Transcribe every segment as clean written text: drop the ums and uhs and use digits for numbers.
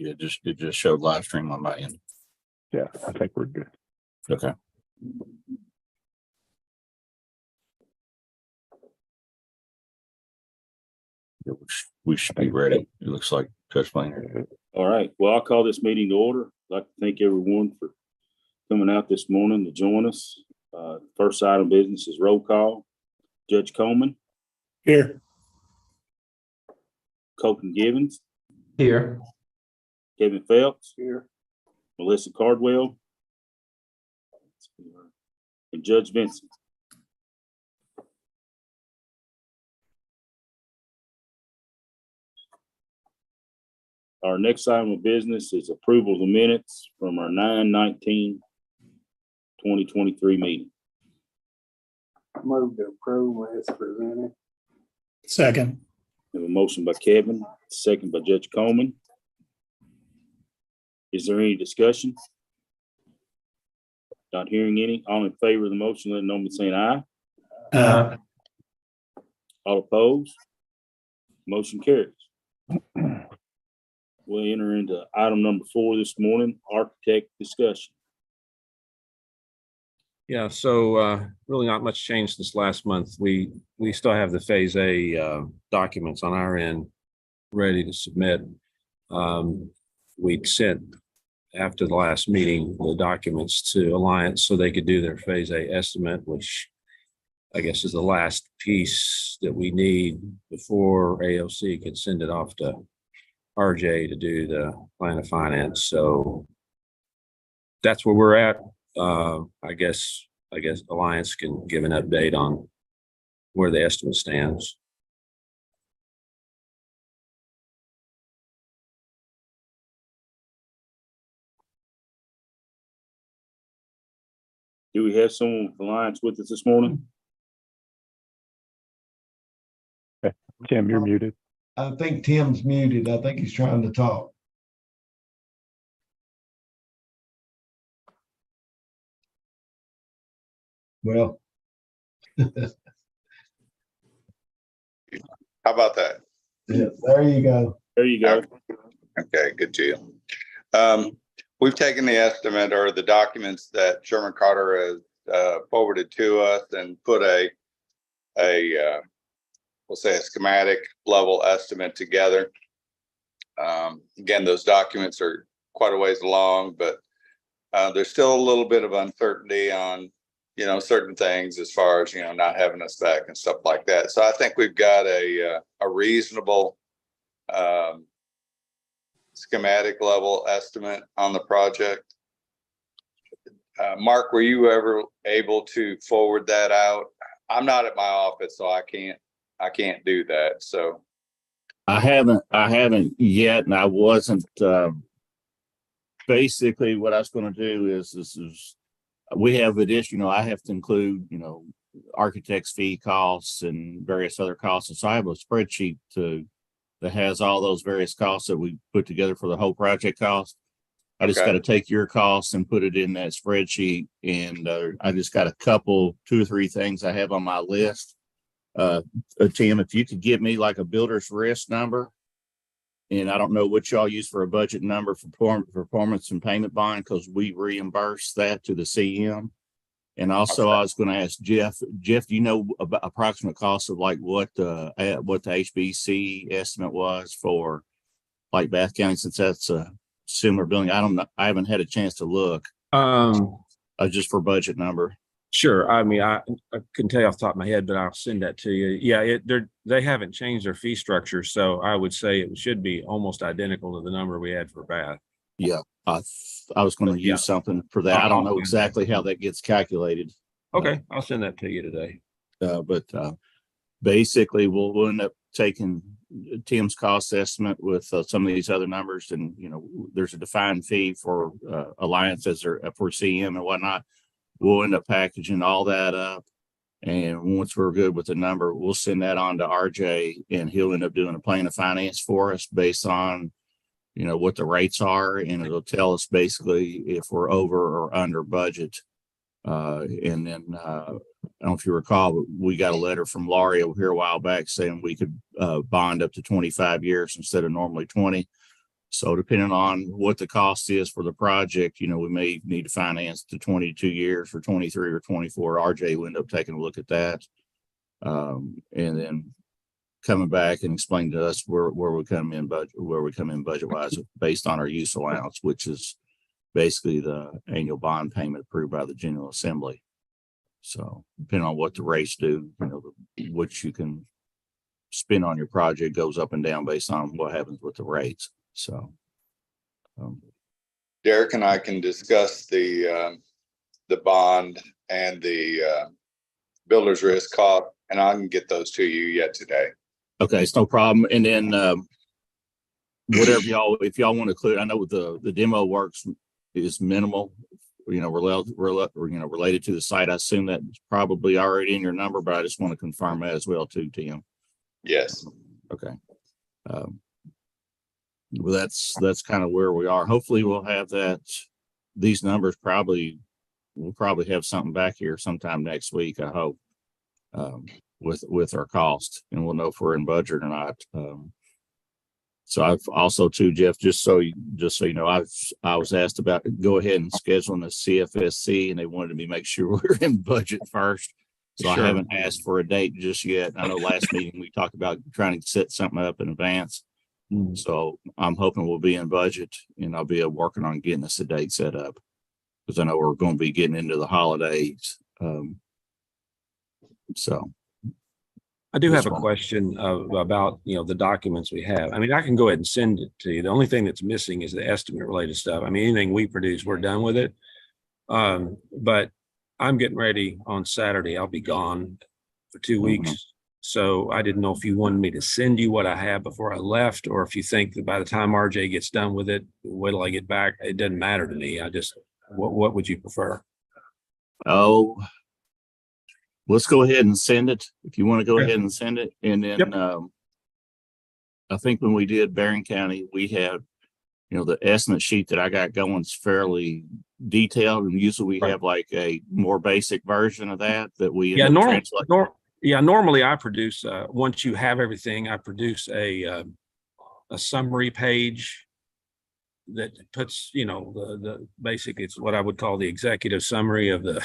Yeah, it just showed live stream on my end. Yeah, I think we're good. Okay. Yeah, we should be ready. It looks like Touch Planer. All right. Well, I'll call this meeting to order. I'd like to thank everyone for coming out this morning to join us. First item of business is roll call. Judge Coleman, Here. Colton Givens, Here. Kevin Phelps, Here. Melissa Cardwell, and Judge Vincent. Our next item of business is approval of the minutes from our 9/19/2023 meeting. Move to approve as presented. Second. We have a motion by Kevin, second by Judge Coleman. Is there any discussion? Not hearing any. All in favor of the motion, let it know by saying aye. All opposed? Motion carries. We'll enter into item number 4 this morning, architect discussion. Yeah, so really not much change since last month. We still have the Phase A documents on our end ready to submit. We sent after the last meeting the documents to Alliance so they could do their Phase A estimate, which I guess is the last piece that we need before AOC could send it off to RJ to do the plan of finance. So that's where we're at. I guess Alliance can give an update on where the estimate stands. Do we have someone with Alliance with us this morning? Tim, you're muted. I think Tim's muted. I think he's trying to talk. Well. How about that? Yeah, there you go. There you go. Okay, good deal. We've taken the estimate or the documents that Sherman Carter has forwarded to us and put we'll say a schematic level estimate together. Again, those documents are quite a ways along, but there's still a little bit of uncertainty on, certain things as far as, not having us back and stuff like that. So I think we've got a reasonable schematic level estimate on the project. Mark, were you ever able to forward that out? I'm not at my office, so I can't do that. So I haven't yet, and I wasn't. Basically, what I was going to do is we have additional. I have to include, architect's fee costs and various other costs. And so I have a spreadsheet that has all those various costs that we put together for the whole project cost. I just got to take your costs and put it in that spreadsheet. And I just got 2 or 3 things I have on my list. Tim, if you could give me like a builder's risk number, and I don't know what y'all use for a budget number for performance and payment bond, because we reimburse that to the CM. And also, I was going to ask Jeff, do you know about approximate cost of like what the HBC estimate was for like Bath County, since that's a similar building? I don't know. I haven't had a chance to look. Just for budget number. Sure. I mean, I couldn't tell you off the top of my head, but I'll send that to you. Yeah, they haven't changed their fee structure, so I would say it should be almost identical to the number we had for Bath. Yeah, I was going to use something for that. I don't know exactly how that gets calculated. Okay, I'll send that to you today. But basically, we'll end up taking Tim's cost estimate with some of these other numbers, and there's a defined fee for alliances or for CM and whatnot. We'll end up packaging all that up, and once we're good with the number, we'll send that on to RJ, and he'll end up doing a plan of finance for us based on what the rates are, and it'll tell us basically if we're over or under budget. And then I don't know if you recall, but we got a letter from Laurie over here a while back saying we could bond up to 25 years instead of normally 20. So depending on what the cost is for the project, you know, we may need to finance to 22 years for 23 or 24. RJ will end up taking a look at that. And then coming back and explain to us where we come in budget wise based on our use allowance, which is basically the annual bond payment approved by the General Assembly. So depending on what the rates do, you know, what you can spend on your project goes up and down based on what happens with the rates. So Derek and I can discuss the bond and the builder's risk cost, and I can get those to you yet today. okay, it's no problem. And then whatever y'all, if y'all want to include, I know the demo works is minimal, you know, related to the site. I assume that's probably already in your number, but I just want to confirm that as well too, Tim. Yes. Okay. Well, that's kind of where we are. Hopefully we'll have these numbers we'll probably have something back here sometime next week, I hope, with our cost, and we'll know if we're in budget or not. So I've also too, Jeff, just so you know, I was asked about go ahead and scheduling the CFSC, and they wanted me to make sure we're in budget first. So Sure. I haven't asked for a date just yet. I know last meeting we talked about trying to set something up in advance. So I'm hoping we'll be in budget, and I'll be working on getting us a date set up, because I know we're going to be getting into the holidays. So I do have This a one. question about, you know, the documents we have. I mean, I can go ahead and send it to you. The only thing that's missing is the estimate related stuff. I mean, anything we produce, we're done with it. But I'm getting ready on Saturday. I'll be gone for 2 weeks. So I didn't know if you wanted me to send you what I have before I left, or if you think that by the time RJ gets done with it, wait till I get back. It doesn't matter to me. What would you prefer? Oh, let's go ahead and send it. If you want to go Okay. ahead and send it. And then, Yep. I think when we did Barron County, we had, you know, the estimate sheet that I got going is fairly detailed, and usually we Right. have like a more basic version of that we Yeah, end up translating. normally I produce, once you have everything, I produce a summary page that puts, you know, the basic, it's what I would call the executive summary of the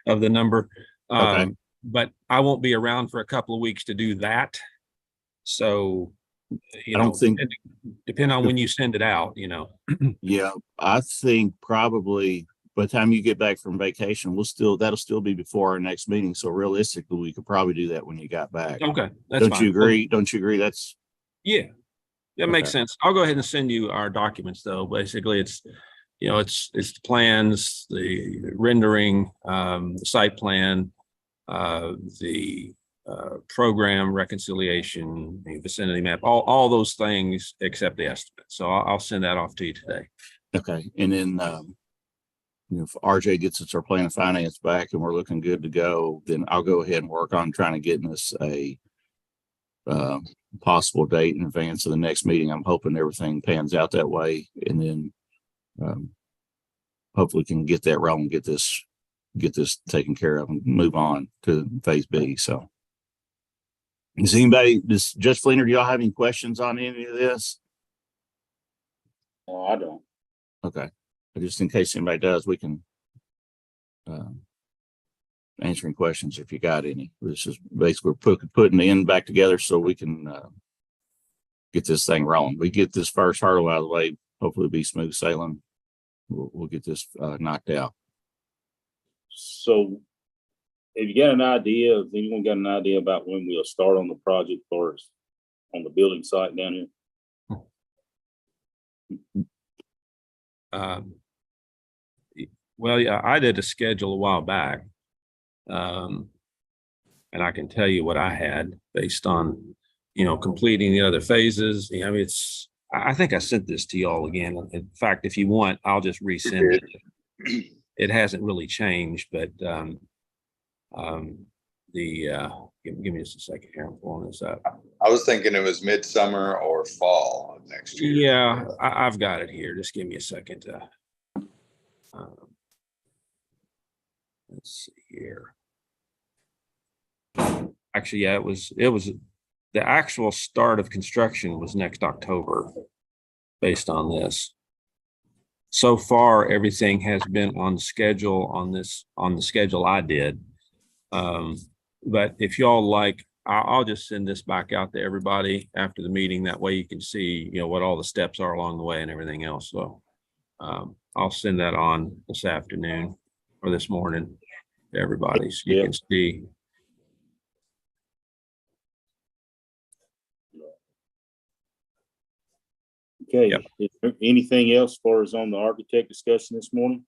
of the number. Okay. But I won't be around for a couple of weeks to do that. So, you I don't know, think- depend on when you send it out, you know. Yeah, I think probably by the time you get back from vacation, that'll still be before our next meeting. So realistically, we could probably do that when you got back. Okay, that's Don't fine. you agree? Don't you agree? That's Yeah, that makes Okay. sense. I'll go ahead and send you our documents though. Basically, it's, you know, it's the plans, the rendering, the site plan, the program reconciliation, the vicinity map, all those things except the estimate. So I'll send that off to you today. okay. And then, you know, if RJ gets us our plan of finance back and we're looking good to go, then I'll go ahead and work on trying to get us a possible date in advance of the next meeting. I'm hoping everything pans out that way, and then hopefully can get that rolling, get this taken care of, and move on to phase B. So does Judge Fleener, do y'all have any questions on any of this? No, I don't. Okay. Just in case anybody does, we can answering questions if you got any. This is basically we're putting the end back together so we can get this thing rolling. We get this first hurdle out of the way, hopefully it'll be smooth sailing. We'll get this knocked out. So have you got an idea, has anyone got an idea about when we'll start on the project first on the building site down here? Well, yeah, I did a schedule a while back. And I can tell you what I had based on, you know, completing the other phases. You know, I think I sent this to y'all again. In fact, if you want, I'll just resend it. It hasn't really changed, but give me just a second here. I'm pulling this up. I was thinking it was midsummer or fall of next year. Yeah, I've got it here. Just give me a second. Let's see here. Actually, yeah, it was the actual start of construction was next October. based on this. So far, everything has been on schedule on the schedule I did. But if y'all like, I'll just send this back out to everybody after the meeting. That way you can see, what all the steps are along the way and everything else. So I'll send that on this afternoon or this morning to everybody so you can see. Okay, Yep. is there anything else as far as on the architect discussion this morning?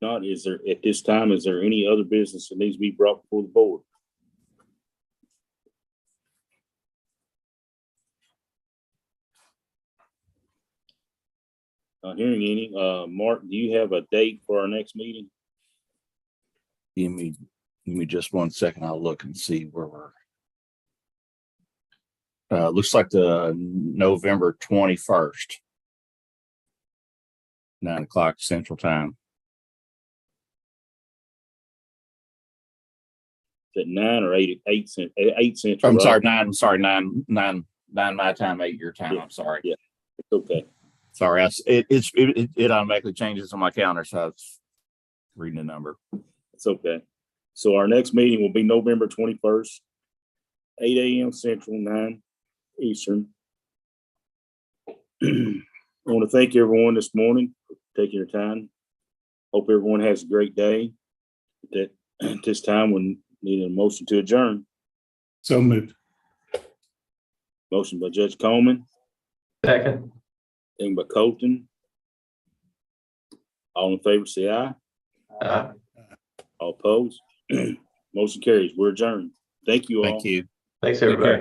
Not, is there, at this time, is there any other business that needs to be brought before the board? Not hearing any. Mark, do you have a date for our next meeting? Give me just 1 second. I'll look and see where we're. Looks like the November 21st, 9 o'clock Central Time. Is it 9 or 8 central? I'm right? sorry, 9. I'm sorry, 9 my time, 8 your time. Yeah. I'm sorry. Yeah. It's okay. Sorry, it automatically changes on my calendar, so I was reading the number. It's okay. So our next meeting will be November 21st, 8 a.m. Central, 9 Eastern. I want to thank everyone this morning for taking your time. Hope everyone has a great day. At this time, we need a motion to adjourn. So moved. Motion by Judge Coleman, Second. second by Colton. All in favor, say aye. All opposed. Motion carries. We're adjourned. Thank you all. Thank you. Thanks, Take care.